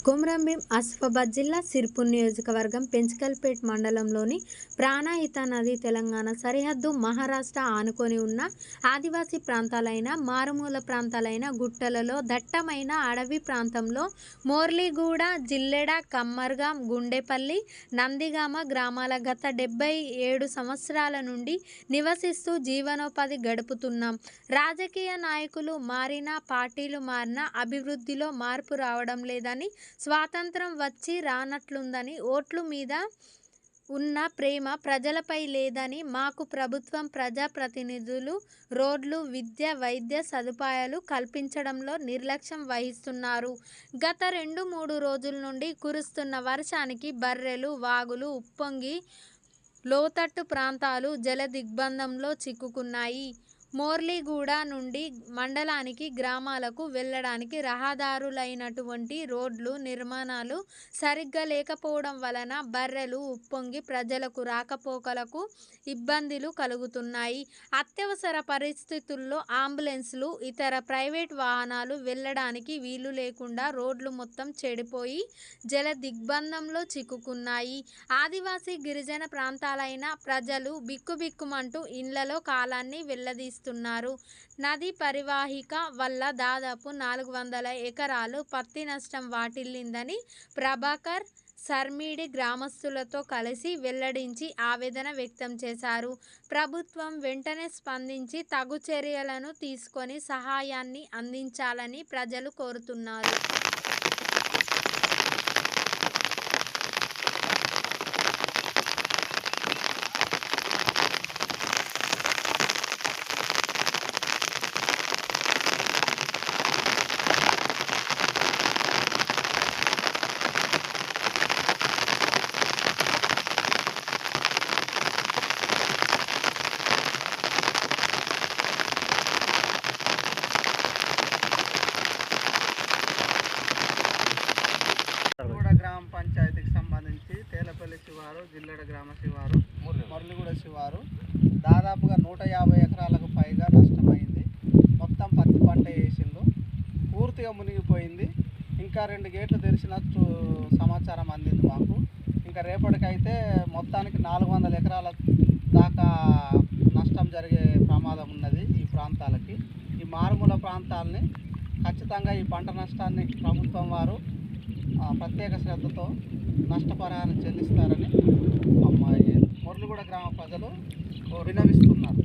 కొమరంభీం ఆసిఫాబాద్ జిల్లా సిర్పూర్ నియోజకవర్గం పెంచకల్పేట్ మండలంలోని ప్రాణహిత నది తెలంగాణ సరిహద్దు మహారాష్ట్ర ఆనుకొని ఉన్న ఆదివాసీ ప్రాంతాలైన మారుమూల ప్రాంతాలైన గుట్టలలో దట్టమైన అడవి ప్రాంతంలో మోర్లిగూడ, జిల్లెడ, కమ్మర్గాం, గుండెపల్లి, నందిగామ గ్రామాల గత 77 సంవత్సరాల నుండి నివసిస్తూ జీవనోపాధి గడుపుతున్నాం. రాజకీయ నాయకులు మారినా, పార్టీలు మారినా అభివృద్ధిలో మార్పు రావడం లేదని, స్వాతంత్రం వచ్చి రానట్లుందని, ఓట్ల మీద ఉన్న ప్రేమ ప్రజలపై లేదని, మాకు ప్రభుత్వం, ప్రజాప్రతినిధులు రోడ్లు, విద్య, వైద్య సదుపాయాలు కల్పించడంలో నిర్లక్ష్యం వహిస్తున్నారు. గత 2-3 రోజుల నుండి కురుస్తున్న వర్షానికి బర్రెలు, వాగులు ఉప్పొంగి లోతట్టు ప్రాంతాలు జల దిగ్బంధంలో చిక్కుకున్నాయి. మోర్లిగూడ నుండి మండలానికి, గ్రామాలకు వెళ్లడానికి రహదారులైనటువంటి రోడ్లు నిర్మాణాలు సరిగ్గా లేకపోవడం వలన బర్రెలు ఉప్పొంగి ప్రజలకు రాకపోకలకు ఇబ్బందులు కలుగుతున్నాయి. అత్యవసర పరిస్థితుల్లో అంబులెన్సులు, ఇతర ప్రైవేట్ వాహనాలు వెళ్లడానికి వీలు లేకుండా రోడ్లు మొత్తం చెడిపోయి జల దిగ్బంధంలో చిక్కుకున్నాయి. ఆదివాసీ, గిరిజన ప్రాంతాలైన ప్రజలు బిక్కుబిక్కుమంటూ ఇళ్లలో కాలాన్ని వెళ్లదీస్తున్నారు. నదీ పరివాహిక వల్ల దాదాపు 400 ఎకరాలు పత్తి నష్టం వాటిల్లిందని ప్రభాకర్ సర్మిడి గ్రామస్తులతో కలిసి వెల్లడించి ఆవేదన వ్యక్తం చేశారు. ప్రభుత్వం వెంటనే స్పందించి తగు చర్యలను తీసుకొని సహాయాన్ని అందించాలని ప్రజలు కోరుతున్నారు. గ్రామ పంచాయతీకి సంబంధించి తేలపల్లి శివారు, జిల్లెడ గ్రామ శివారు, మర్లిగూడ శివారు దాదాపుగా 150 ఎకరాలకు పైగా నష్టమైంది. మొత్తం పత్తి పంట వేసిండు, పూర్తిగా మునిగిపోయింది. ఇంకా 2 గేట్లు తెరిచినట్టు సమాచారం అందింది మాకు. ఇంకా రేపటికైతే మొత్తానికి 400 ఎకరాల దాకా నష్టం జరిగే ప్రమాదం ఉన్నది. ఈ ప్రాంతాలకి, ఈ మారుమూల ప్రాంతాలని ఖచ్చితంగా ఈ పంట నష్టాన్ని ప్రభుత్వం వారు ప్రత్యేక శ్రద్ధతో నష్టపరిహారం చెల్లిస్తారని మొర్లిగూడ గ్రామ ప్రజలు విన్నవిస్తున్నారు.